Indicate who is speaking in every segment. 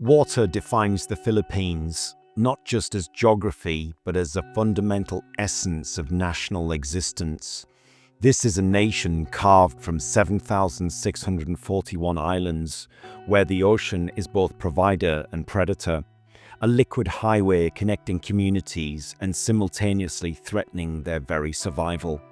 Speaker 1: Water defines the Philippines, not just as geography, but as a fundamental essence of national existence. This is a nation carved from 7,641 islands, where the ocean is both provider and predator, a liquid highway connecting communities and simultaneously threatening their very survival.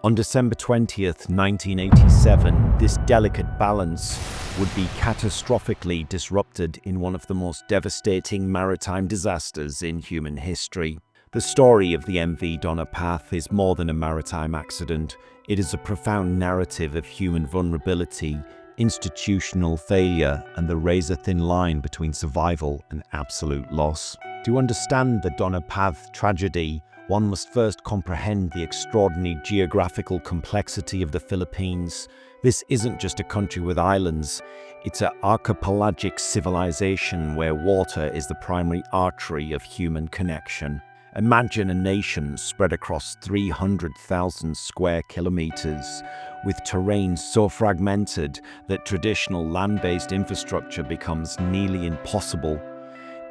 Speaker 1: On December 20th, 1987, this delicate balance would be catastrophically disrupted in one of the most devastating maritime disasters in human history. The story of the MV Doña Paz is more than a maritime accident. It is a profound narrative of human vulnerability, institutional failure, and the razor-thin line between survival and absolute loss. To understand the Doña Paz tragedy, one must first comprehend the extraordinary geographical complexity of the Philippines. This isn't just a country with islands, it's an archipelagic civilization where water is the primary artery of human connection. Imagine a nation spread across 300,000 square kilometers, with terrain so fragmented that traditional land-based infrastructure becomes nearly impossible.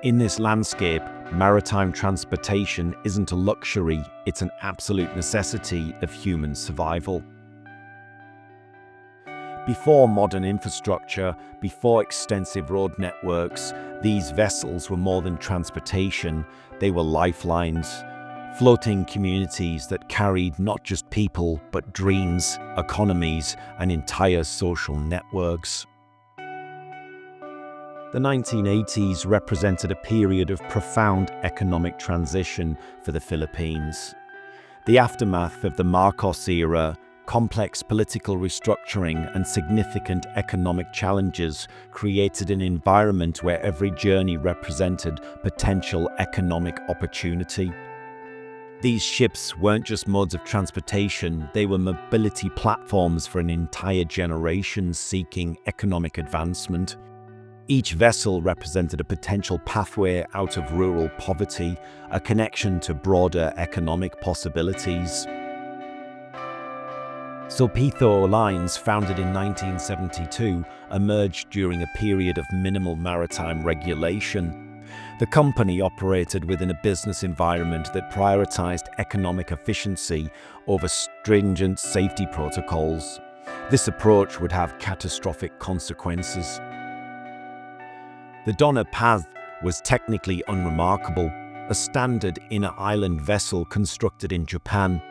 Speaker 1: In this landscape, maritime transportation isn't a luxury, it's an absolute necessity of human survival. Before modern infrastructure, before extensive road networks, these vessels were more than transportation, they were lifelines, floating communities that carried not just people, but dreams, economies, and entire social networks. The 1980s represented a period of profound economic transition for the Philippines. The aftermath of the Marcos era, complex political restructuring, and significant economic challenges created an environment where every journey represented potential economic opportunity. These ships weren't just modes of transportation, they were mobility platforms for an entire generation seeking economic advancement. Each vessel represented a potential pathway out of rural poverty, a connection to broader economic possibilities. Sulpito Lines, founded in 1972, emerged during a period of minimal maritime regulation. The company operated within a business environment that prioritized economic efficiency over stringent safety protocols. This approach would have catastrophic consequences. The Doña Paz was technically unremarkable, a standard inner island vessel constructed in Japan.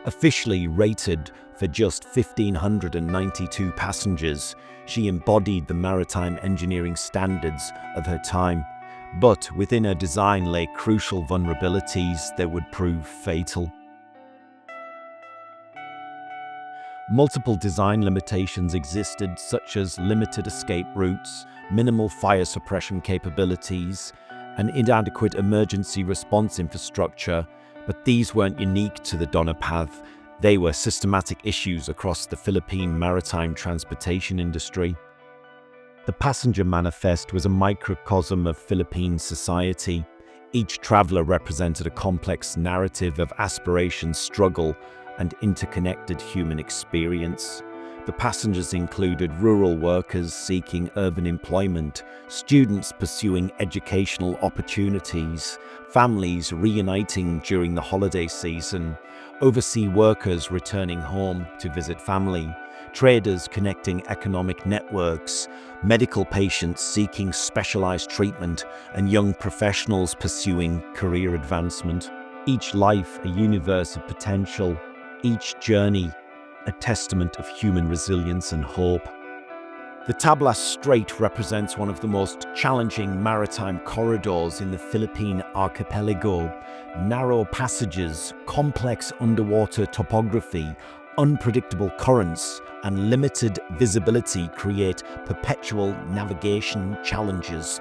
Speaker 1: Officially rated for just 1,592 passengers, she embodied the maritime engineering standards of her time. But within her design lay crucial vulnerabilities that would prove fatal. Multiple design limitations existed, such as limited escape routes, minimal fire suppression capabilities, and inadequate emergency response infrastructure, but these weren't unique to the Doña Paz. They were systematic issues across the Philippine maritime transportation industry. The passenger manifest was a microcosm of Philippine society. Each traveler represented a complex narrative of aspiration, struggle, and interconnected human experience. The passengers included rural workers seeking urban employment, students pursuing educational opportunities, families reuniting during the holiday season, overseas workers returning home to visit family, traders connecting economic networks, medical patients seeking specialized treatment, and young professionals pursuing career advancement. Each life a universe of potential, each journey a testament of human resilience and hope. The Tablas Strait represents one of the most challenging maritime corridors in the Philippine archipelago. Narrow passages, complex underwater topography, unpredictable currents, and limited visibility create perpetual navigation challenges.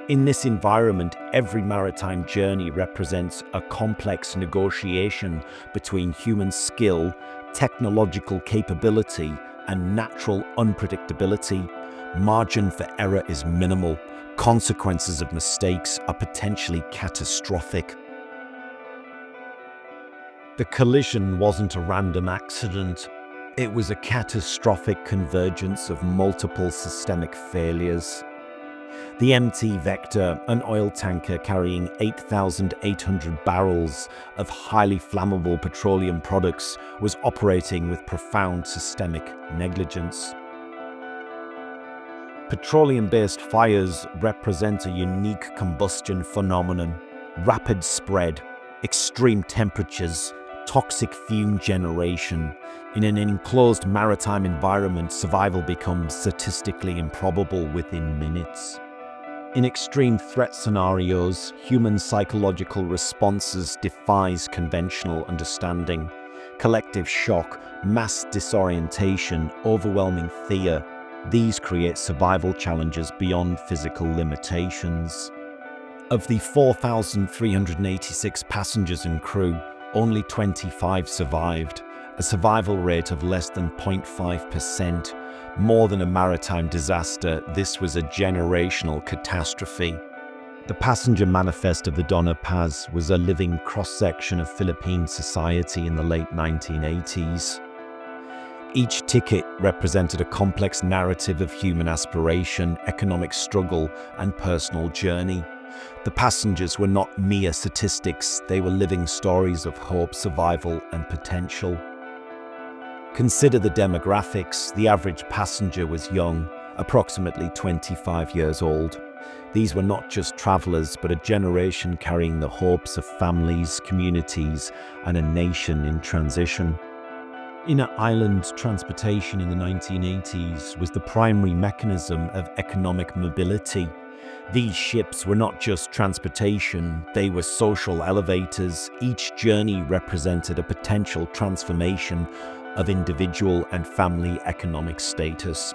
Speaker 1: In this environment, every maritime journey represents a complex negotiation between human skill, technological capability, and natural unpredictability. Margin for error is minimal. Consequences of mistakes are potentially catastrophic. The collision wasn't a random accident. It was a catastrophic convergence of multiple systemic failures. The MT Vector, an oil tanker carrying 8,800 barrels of highly flammable petroleum products, was operating with profound systemic negligence. Petroleum-based fires represent a unique combustion phenomenon. Rapid spread, extreme temperatures, toxic fume generation. In an enclosed maritime environment, survival becomes statistically improbable within minutes. In extreme threat scenarios, human psychological responses defies conventional understanding. Collective shock, mass disorientation, overwhelming fear. These create survival challenges beyond physical limitations. Of the 4,386 passengers and crew, only 25 survived, a survival rate of less than 0.5%. More than a maritime disaster, this was a generational catastrophe. The passenger manifest of the Doña Paz was a living cross-section of Philippine society in the late 1980s. Each ticket represented a complex narrative of human aspiration, economic struggle, and personal journey. The passengers were not mere statistics, they were living stories of hope, survival, and potential. Consider the demographics. The average passenger was young, approximately 25 years old. These were not just travelers, but a generation carrying the hopes of families, communities, and a nation in transition. Inter-island transportation in the 1980s was the primary mechanism of economic mobility. These ships were not just transportation, they were social elevators. Each journey represented a potential transformation of individual and family economic status.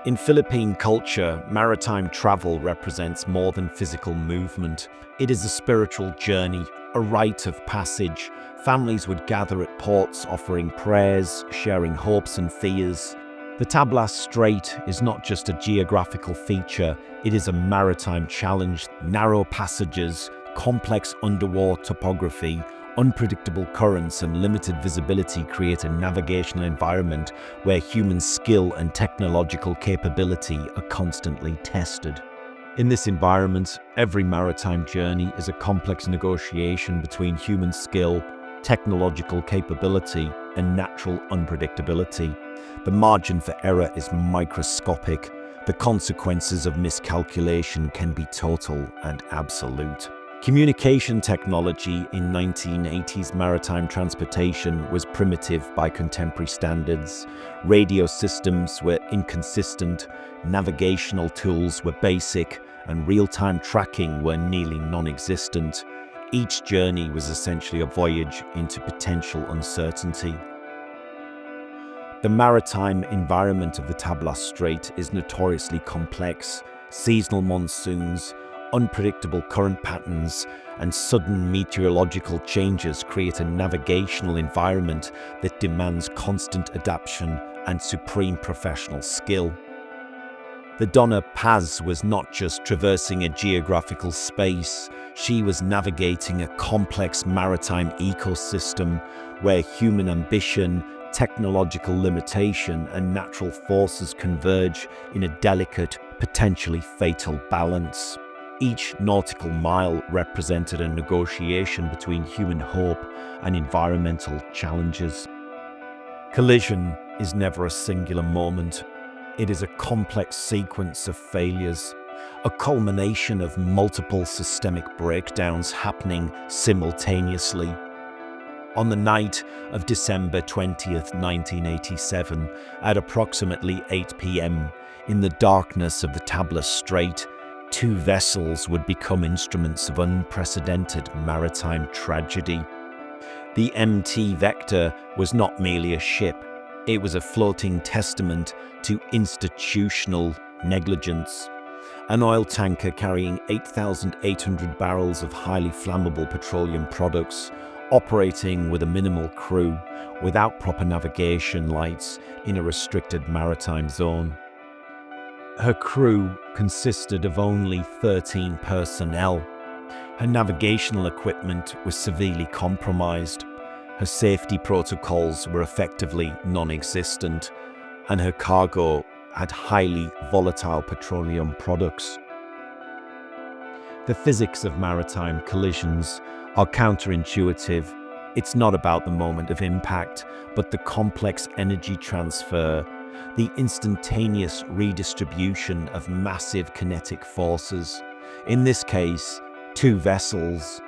Speaker 1: In Philippine culture, maritime travel represents more than physical movement. It is a spiritual journey, a rite of passage. Families would gather at ports offering prayers, sharing hopes and fears. The Tablas Strait is not just a geographical feature, it is a maritime challenge. Narrow passages, complex underwater topography, unpredictable currents and limited visibility create a navigational environment where human skill and technological capability are constantly tested. In this environment, every maritime journey is a complex negotiation between human skill, technological capability, and natural unpredictability. The margin for error is microscopic. The consequences of miscalculation can be total and absolute. Communication technology in 1980s maritime transportation was primitive by contemporary standards. Radio systems were inconsistent, navigational tools were basic, and real-time tracking were nearly non-existent. Each journey was essentially a voyage into potential uncertainty. The maritime environment of the Tablas Strait is notoriously complex. Seasonal monsoons, unpredictable current patterns, and sudden meteorological changes create a navigational environment that demands constant adaptation and supreme professional skill. The Doña Paz was not just traversing a geographical space, she was navigating a complex maritime ecosystem where human ambition, technological limitation, and natural forces converge in a delicate, potentially fatal balance. Each nautical mile represented a negotiation between human hope and environmental challenges. Collision is never a singular moment. It is a complex sequence of failures, a culmination of multiple systemic breakdowns happening simultaneously. On the night of December 20th, 1987, at approximately 8 p.m., in the darkness of the Tablas Strait, two vessels would become instruments of unprecedented maritime tragedy. The MT Vector was not merely a ship, it was a floating testament to institutional negligence. An oil tanker carrying 8,800 barrels of highly flammable petroleum products, operating with a minimal crew, without proper navigation lights in a restricted maritime zone. Her crew consisted of only 13 personnel. Her navigational equipment was severely compromised. Her safety protocols were effectively non-existent, and her cargo had highly volatile petroleum products. The physics of maritime collisions are counterintuitive. It's not about the moment of impact, but the complex energy transfer, the instantaneous redistribution of massive kinetic forces. In this case, two vessels,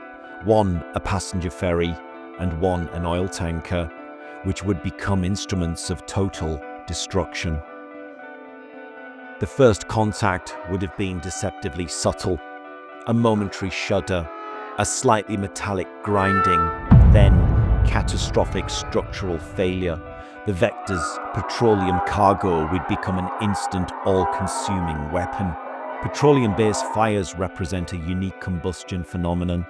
Speaker 1: one a passenger ferry and one an oil tanker, which would become instruments of total destruction. The first contact would have been deceptively subtle. A momentary shudder, a slightly metallic grinding, then catastrophic structural failure. The Vector's petroleum cargo would become an instant, all-consuming weapon. Petroleum-based fires represent a unique combustion phenomenon.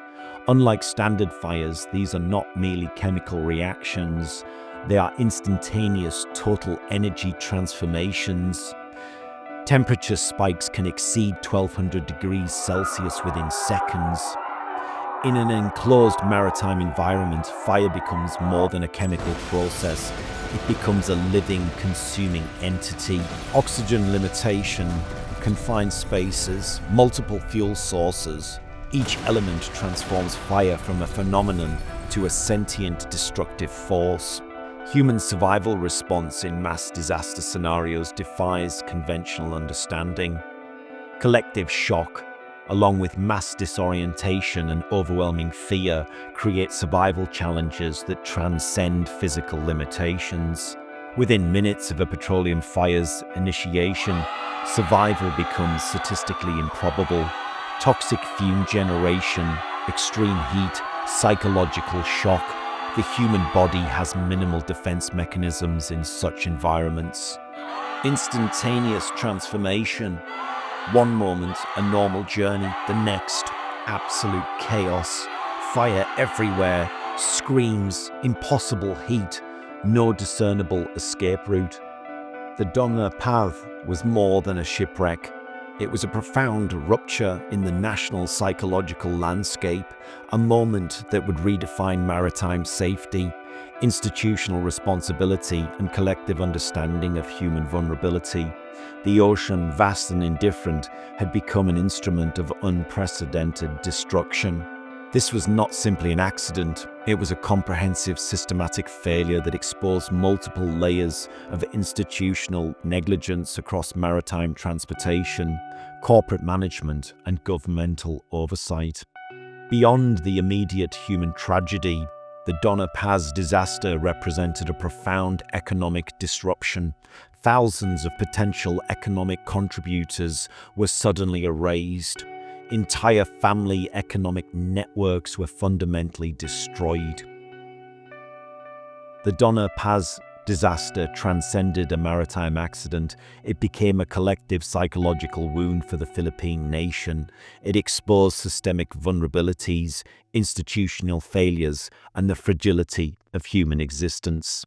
Speaker 1: Unlike standard fires, these are not merely chemical reactions. They are instantaneous, total energy transformations. Temperature spikes can exceed 1200 degrees Celsius within seconds. In an enclosed maritime environment, fire becomes more than a chemical process. It becomes a living, consuming entity. Oxygen limitation, confined spaces, multiple fuel sources. Each element transforms fire from a phenomenon to a sentient, destructive force. Human survival response in mass disaster scenarios defies conventional understanding. Collective shock, along with mass disorientation and overwhelming fear, create survival challenges that transcend physical limitations. Within minutes of a petroleum fire's initiation, survival becomes statistically improbable. Toxic fume generation, extreme heat, psychological shock. The human body has minimal defense mechanisms in such environments. Instantaneous transformation. One moment, a normal journey, the next, absolute chaos. Fire everywhere, screams, impossible heat, no discernible escape route. The Doña Paz was more than a shipwreck. It was a profound rupture in the national psychological landscape, a moment that would redefine maritime safety, institutional responsibility, and collective understanding of human vulnerability. The ocean, vast and indifferent, had become an instrument of unprecedented destruction. This was not simply an accident, it was a comprehensive systematic failure that exposed multiple layers of institutional negligence across maritime transportation, corporate management, and governmental oversight. Beyond the immediate human tragedy, the Doña Paz disaster represented a profound economic disruption. Thousands of potential economic contributors were suddenly erased. Entire family economic networks were fundamentally destroyed. The Doña Paz disaster transcended a maritime accident. It became a collective psychological wound for the Philippine nation. It exposed systemic vulnerabilities, institutional failures, and the fragility of human existence.